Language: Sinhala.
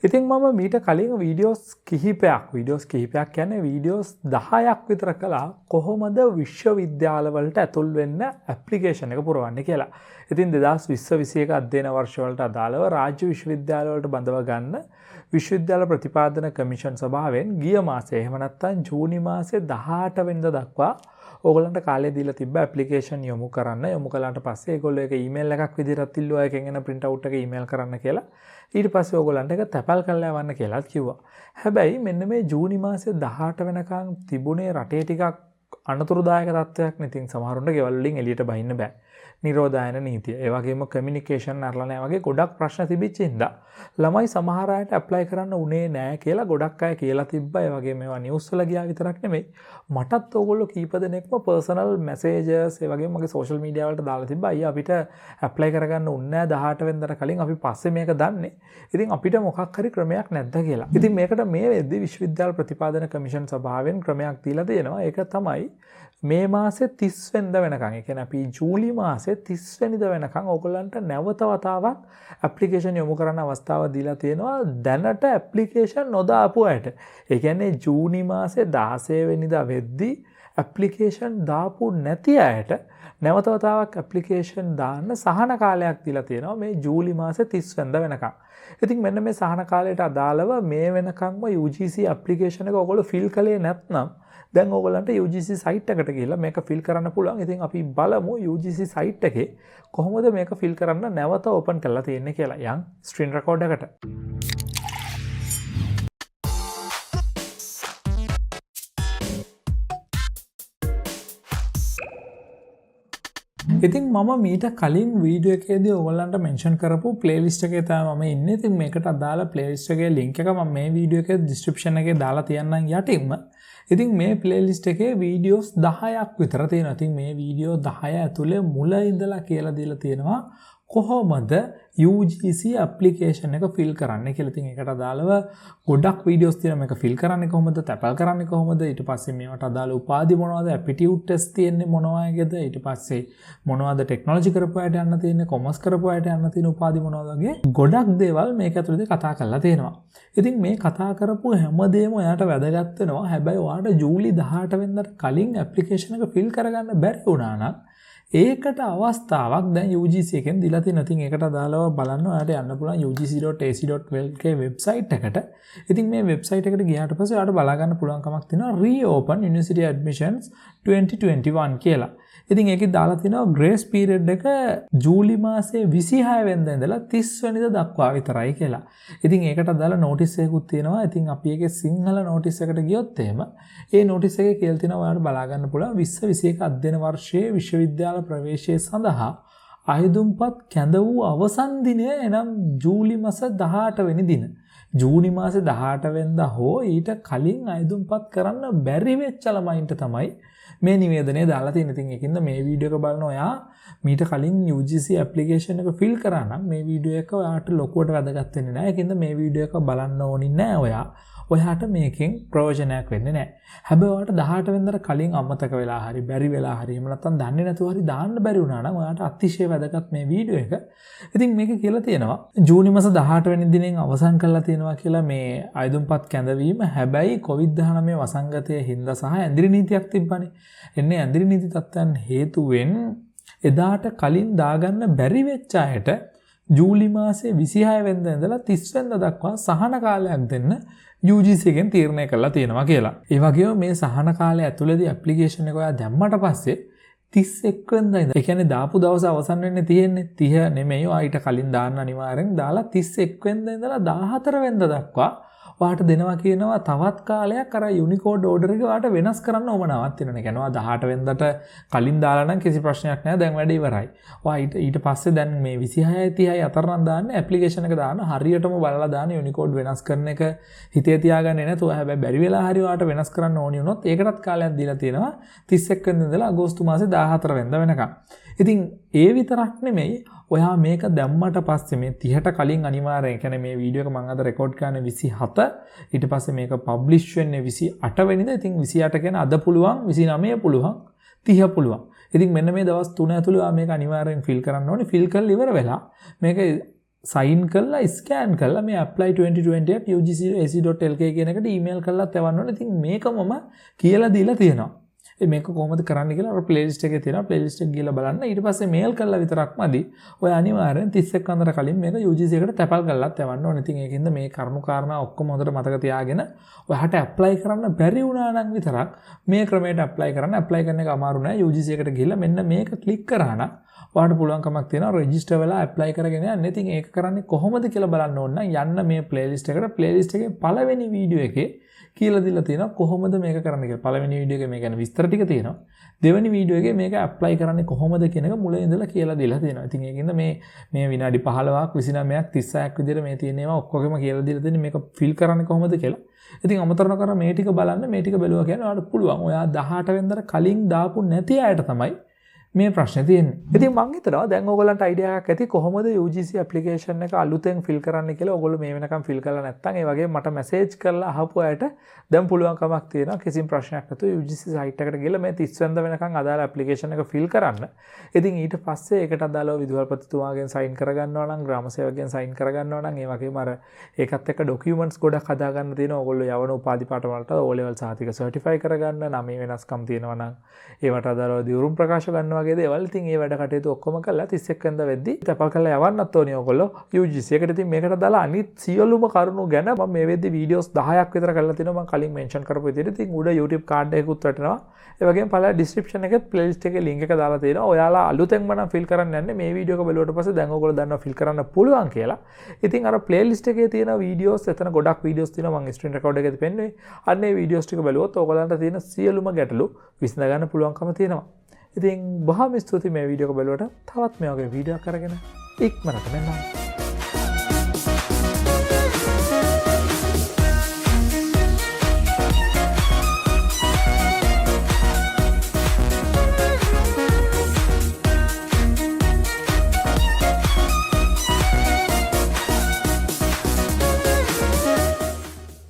ඉතින් මම මීට කලින් වීඩියෝස් කිහිපයක් කියන්නේ වීඩියෝස් 10ක් විතර කළා කොහොමද විශ්වවිද්‍යාලවලට ඇතුල් වෙන්න ඇප්ලිකේෂන් එක පුරවන්නේ කියලා. ඉතින් 2020-21 අධ්‍යයන වර්ෂ වලට අදාළව රාජ්‍ය විශ්වවිද්‍යාලවලට බඳව ගන්න විශ්වවිද්‍යාල ප්‍රතිපාදන කමිෂන් සභාවෙන් ගිය මාසයේ එහෙම නැත්නම් ජූනි මාසයේ 18 වෙනිදා දක්වා ඕගොල්ලන්ට කාලය දීලා තිබ්බ ඇප්ලිකේෂන් යොමු කළාට පස්සේ ඒගොල්ලෝ ඒක ඊමේල් එකක් විදිහට ඉල්ලුවා එකෙන් එන print out එක ඊමේල් කරන්න කියලා. ඊට පස්සේ ඕගොල්ලන්ට ඒක තැපල් කරලා යවන්න කියලාත් කිව්වා. හැබැයි මෙන්න මේ ජූනි මාසයේ 18 වෙනකන් තිබුණේ රටේ ටිකක් අනතුරුදායක තත්ත්වයක් නේ. ඉතින් සමහරුන්ට ගෙවල් වලින් එළියට බහින්න බෑ. නිරෝධායන නීතිය. ඒ වගේම කමියුනිකේෂන් අරලා නැහැ වගේ ගොඩක් ප්‍රශ්න තිබිච්ච හින්දා ළමයි සමහර අයට ඇප්ලයි කරන්න උනේ නැහැ කියලා ගොඩක් අය කියලා තිබ්බා. ඒ වගේ මේවා නිවුස් වල ගියා විතරක් නෙමෙයි. මටත් ඕගොල්ලෝ කීප දෙනෙක්ම පර්සනල් මැසේජස් ඒ වගේම මගේ සෝෂල් මීඩියා වලට දාලා තිබ්බා. අයියා අපිට ඇප්ලයි කරගන්න උන්නේ නැහැ 18 වෙනිදාට කලින් අපි පස්සේ මේක දන්නේ. ඉතින් අපිට මොකක් හරි ක්‍රමයක් නැද්ද කියලා. ඉතින් මේකට මේ වෙද්දි විශ්වවිද්‍යාල ප්‍රතිපාදන කමිෂන් සභාවෙන් ක්‍රමයක් දීලා තියෙනවා. ඒක තමයි මේ මාසේ 30 වෙනිදා වෙනකන්. ඒ කියන්නේ අපි ජූලි මාසේ 30 වෙනිදා වෙනකන් ඕගොල්ලන්ට නැවත වතාවක් ඇප්ලිකේෂන් යොමු කරන්න අවස්ථාව දීලා තියෙනවා දැනට ඇප්ලිකේෂන් නොදාපු අයට. ඒ කියන්නේ ජූනි මාසේ 16 වෙනිදා වෙද්දී ඇප්ලිකේෂන් දාපු නැති අයට නැවත වතාවක් ඇප්ලිකේෂන් දාන්න සහන කාලයක් දීලා තියෙනවා මේ ජූලි මාසේ 30 වෙනිදා වෙනකන්. ඉතින් මෙන්න මේ සහන කාලයට අදාළව මේ වෙනකන්ම UGC ඇප්ලිකේෂන් එක ඕගොල්ලෝ ෆිල් කළේ නැත්නම් දැන් ඕගොල්ලන්ට UGC සයිට් එකට ගිහිල්ලා මේක ෆිල් කරන්න පුළුවන්. ඉතින් අපි බලමු UGC සයිට් එකේ කොහොමද මේක ෆිල් කරන්න නැවත ඕපන් කරලා තියෙන්නේ කියලා. යන් ස්ක්‍රීන් රෙකෝඩ් එකට. ඉතින් මම මීට කලින් වීඩියෝ එකේදී ඔයගොල්ලන්ට මෙන්ෂන් කරපු ප්ලේලිස්ට් එකේ තමයි මම ඉන්නේ. ඉතින් මේකට අදාළ ප්ලේලිස්ට් එකේ ලින්ක් එක මම මේ වීඩියෝ එකේ ඩිස්ක්‍රිප්ෂන් එකේ දාලා තියන්නම් යටින්ම. ඉතින් මේ ප්ලේලිස්ට් එකේ වීඩියෝස් 10ක් විතර තියෙනවා. ඉතින් මේ වීඩියෝ 10 ඇතුලේ මුල ඉඳලා කියලා දීලා තියෙනවා කොහොමද UGC ඇප්ලිකේෂන් එක ෆිල් කරන්නේ කියලා. ඉතින් ඒකට අදාළව ගොඩක් වීඩියෝස් තියෙනවා. මේක ෆිල් කරන්නේ කොහොමද, තැපල් කරන්නේ කොහොමද, ඊට පස්සේ මේවට අදාළ උපාධි මොනවද, ඇප්ටිටියුඩ් ටෙස්ට් තියෙන්නේ මොනවාගේද, ඊට පස්සේ මොනවද ටෙක්නොලොජි කරපු අයට යන්න තියෙන්නේ, කොමර්ස් කරපු අයට යන්න තියෙන උපාධි මොනවද වගේ ගොඩක් දේවල් මේක ඇතුළේදී කතා කරලා තියෙනවා. ඉතින් මේ කතා කරපු හැමදේම ඔයාට වැදගත් වෙනවා. හැබැයි ඔයාට ජූලි 18 වෙනිදාට කලින් ඇප්ලිකේෂන් එක ෆිල් කරගන්න බැරි වුණා නම් ඒකට අවස්ථාවක් දැන් UGC එකෙන් දීලා තියෙනවා. ඉතින් ඒකට අදාළව බලන්න ඔයාලට යන්න පුළුවන් ugc.ac.lk වෙබ්සයිට් එකට. ඉතින් මේ වෙබ්සයිට් එකට ගියාට පස්සේ ඔයාලට බලා ගන්න පුළුවන් කමක් තියෙනවා reopen university admissions 2021 කියලා. ඉතින් ඒකේ දාලා තියෙනවා ග්‍රේස් පීරියඩ් එක ජූලි මාසේ 26 වෙනිදා ඉඳලා 30 වෙනිදා දක්වා විතරයි කියලා. ඉතින් ඒකට අදාළ නෝටිස් එකකුත් තියෙනවා. ඉතින් අපි ඒකේ සිංහල නෝටිස් එකට ගියොත් එහෙම ඒ නෝටිස් එකේ කියලා තියෙනවා ඔයාලට බලා ගන්න පුළුවන් 2021 අධ්‍යයන වර්ෂයේ විශ්වවිද්‍යාල ප්‍රවේශය සඳහා අයදුම්පත් කැඳ වූ අවසන් දිනය එනම් ජූලි මාස 18 වෙනි දින. ජූනි මාසේ 18 වෙනිදා හෝ ඊට කලින් අයදුම්පත් කරන්න බැරි වෙච්ච ළමයින්ට තමයි මේ නිවේදනය දාලා තියෙන. ඉතින් ඒකින්ද මේ වීඩියෝ එක බලන ඔයා මීට කලින් UGC ඇප්ලිකේෂන් එක ෆිල් කරා නම් මේ වීඩියෝ එක ඔයාට ලොකුවට වැදගත් වෙන්නේ නැහැ. ඒකින්ද මේ වීඩියෝ එක බලන්න ඕනි නැහැ ඔයා. ඔයාට මේකෙන් ප්‍රයෝජනයක් වෙන්නේ නැහැ. හැබැයි ඔයාට 18 වෙනිදාට කලින් අමතක වෙලා හරි බැරි වෙලා හරි එහෙම නැත්නම් දන්නේ නැතුව හරි දාන්න බැරි වුණා නම් ඔයාට අතිශය වැදගත් මේ වීඩියෝ එක. ඉතින් මේක කියලා තියෙනවා ජූනි මාස 18 වෙනි දිනෙන් අවසන් කරලා තියෙනවා කියලා මේ අයදුම්පත් කැඳවීම. හැබැයි COVID-19 වසංගතයේ හින්දා සහ ඇඳිරි නීතියක් තිබ්බනේ. එන්නේ ඇඳිරි නීති තත්ත්වයන් හේතුවෙන් එදාට කලින් දාගන්න බැරි වෙච්ච අයට ජූලි මාසේ 26 වෙනිදා ඉඳලා 30 වෙනිදා දක්වා සහන කාලයක් දෙන්න UGC එකෙන් තීරණය කරලා තියෙනවා කියලා. ඒ වගේම මේ සහන කාලය ඇතුළතදී ඇප්ලිකේෂන් එක ඔයා දැම්මට පස්සේ 31 වෙනිදා ඉඳලා ඒ කියන්නේ දාපු දවස අවසන් වෙන්නේ තියෙන්නේ 30 නෙමෙයි. ඔයාට කලින් දාන්න අනිවාර්යෙන් දාලා 31 වෙනිදා ඉඳලා 14 වෙනිදා දක්වා ඔයාට දෙනවා කියනවා තවත් කාලයක් අර යුනිකෝඩ් ඕඩර් එක ඔයාට වෙනස් කරන්න ඕමනාවක් තියෙනවා. ඒ කියන්නේ 18 වෙනිදාට කලින් දාලා නම් කිසි ප්‍රශ්නයක් නැහැ. දැන් වැඩ ඉවරයි. ඔයා ඊට පස්සේ දැන් මේ 26යි 30යි අතර නම් දාන්න ඇප්ලිකේෂන් එක දාන්න හරියටම බලලා දාන්න යුනිකෝඩ් වෙනස් කරන එක හිතේ තියාගන්නේ නැතුව හැබැයි බැරි වෙලා හරි ඔයාට වෙනස් කරන්න ඕනි වුණොත් ඒකටත් කාලයක් දීලා තියෙනවා 31 වෙනිදා ඉඳලා අගෝස්තු මාසේ 14 වෙනිදා වෙනකම්. ඉතින් ඒ විතරක් නෙමෙයි ඔයා මේක දැම්මට පස්සේ මේ 30ට කලින් අනිවාර්යයෙන් කියන්නේ මේ වීඩියෝ එක මම අද රෙකෝඩ් කරන්නේ 27 ඊට පස්සේ මේක පබ්ලිෂ් වෙන්නේ 28 වෙනිදා. ඉතින් 28 කියන්නේ අද පුළුවන් 29 පුළුවන් 30 පුළුවන්. ඉතින් මෙන්න මේ දවස් 3 ඇතුළේ ඔයා මේක අනිවාර්යෙන් ෆිල් කරන්න ඕනේ. ෆිල් කරලා ඉවර වෙලා මේක සයින් කරලා ස්කෑන් කරලා මේ apply 2020 ugc.ac.lk කියන එකට ඊමේල් කරලා තවන්න ඕනේ. ඉතින් මේක මම කියලා දීලා තියෙනවා. මේක කොහොමද කරන්න කියලා අර ප්ලේලිස්ට් එකේ තියෙනවා. ප්ලේලිස්ට් එක ගිහලා බලන්න. ඊට පස්සේ මේල් කරලා විතරක් මදි. ඔය අනිවාර්යෙන් 31 අතර කලින් මේක UGC එකට තැපල් කරලා තවන්න ඕනේ. ඉතින් ඒකින්ද මේ කරුණු කාරණා ඔක්කොම හොඳට මතක තියාගෙන ඔයාට ඇප්ලයි කරන්න බැරි වුණා නම් විතරක් මේ ක්‍රමයට ඇප්ලයි කරන්න. ඇප්ලයි කරන එක අමාරු නෑ. UGC එකට ගිහලා මෙන්න මේක ක්ලික් කරා නම් ඔයාට පුළුවන්කමක් තියෙනවා රෙජිස්ටර් වෙලා ඇප්ලයි කරගෙන යන්න. ඉතින් ඒක කරන්නේ කොහොමද කියලා බලන්න ඕන නම් යන්න මේ ප්ලේලිස්ට් එකට. ප්ලේලිස්ට් එකේ පළවෙනි වීඩියෝ එකේ කියලා දීලා තියෙනවා කොහොමද මේක කරන්න කියලා. පළවෙනි වීඩියෝ එකේ මේ ගැන විස්තර ටික තියෙනවා. දෙවෙනි වීඩියෝ එකේ මේක ඇප්ලයි කරන්නේ කොහොමද කියන එක මුලින් ඉඳලා කියලා දීලා තියෙනවා. ඉතින් ඒකින්ද මේ විනාඩි 15ක් 29ක් 36ක් විදිහට මේ තියෙන ඒවා ඔක්කොගෙම කියලා දීලා තියෙන්නේ මේක ෆිල් කරන්නේ කොහොමද කියලා. ඉතින් අමතරව කර මේ ටික බලන්න මේ ටික බැලුවා කියන්නේ ඔයාලට පුළුවන්. ඔයා 18 වෙනිදාට කලින් දාපු නැති අයට තමයි මේ ප්‍රශ්නේ තියෙන්නේ. ඉතින් මම හිතනවා දැන් ඕගොල්ලන්ට අයිඩියා එකක් ඇති කොහොමද UGC ඇප්ලිකේෂන් එක අලුතෙන් ෆිල් කරන්න කියලා. ඕගොල්ලෝ මේ වෙනකම් ෆිල් කරලා නැත්නම් ඒ වගේම මට මැසේජ් කරලා අහපු අයට දැන් පුළුවන්කමක් තියෙනවා කිසිම ප්‍රශ්නයක් නැතුව UGC සයිට් එකට ගිහලා මේ 30 වෙනිදා වෙනකම් අදාළ ඇප්ලිකේෂන් එක ෆිල් කරන්න. ඉතින් ඊට පස්සේ ඒකට අදාළව විදුහල්පතිතුමාගෙන් සයින් කරගන්නවා නම් ග්‍රාම සේවකයන් සයින් කරගන්නවා නම් ඒ වගේම අර ඒකත් එක්ක ඩොකියුමන්ට්ස් ගොඩක් හදා ගන්න තියෙනවා. ඕගොල්ලෝ යවන උපාධි පාඨ වලට O level සහතික සර්ටිෆයි කරගන්න නම් මේ වෙනස්කම් තියෙනවා නම් ඒවට අදාළව දියුරුම් ප්‍රකාශ ගන්න වගේ දේවල්. ඉතින් ඒ වැඩ කටයුතු ඔක්කොම කරලා 31 වෙනිදා වෙද්දි තැපල් කරලා යවන්නත් ඕනේ ඕගොල්ලෝ UGC එකට. ඉතින් මේකට දාලා අනිත් සියලුම කරුණු ගැන මම මේ වෙද්දි වීඩියෝස් 10ක් විතර කරලා තිනවා. මම කලින් මෙන්ෂන් කරපු විදිහට. ඉතින් උඩ YouTube කාඩ් එකකුත් වැටෙනවා. ඒ වගේම පළල ඩිස්ක්‍රිප්ෂන් එකේ ප්ලේලිස්ට් එකේ link එක දාලා තියෙනවා. ඔයාලා අලුතෙන්ම නම් ෆිල් කරන්න යන්නේ මේ වීඩියෝ එක බලුවට පස්සේ දැන් ඕගොල්ලෝ දන්නවා ෆිල් කරන්න පුළුවන් කියලා. ඉතින් අර ප්ලේලිස්ට් එකේ තියෙන වීඩියෝස් එතන ගොඩක් වීඩියෝස් තියෙනවා. මම ස්ක්‍රීන් රෙකෝඩ් එකේදී පෙන්නුවේ. අන්න ඒ වීඩියෝස් ටික බලුවොත් ඕගොල්ලන්ට තියෙන සියලුම ගැටලු විසඳ ගන්න පුළුවන්කම තියෙනවා. ඉතින් බොහොම ස්තුතියි මේ වීඩියෝ එක බලුවට. තවත් මේ වගේ වීඩියෝ එකක් අරගෙන ඉක්මනට මෙන්න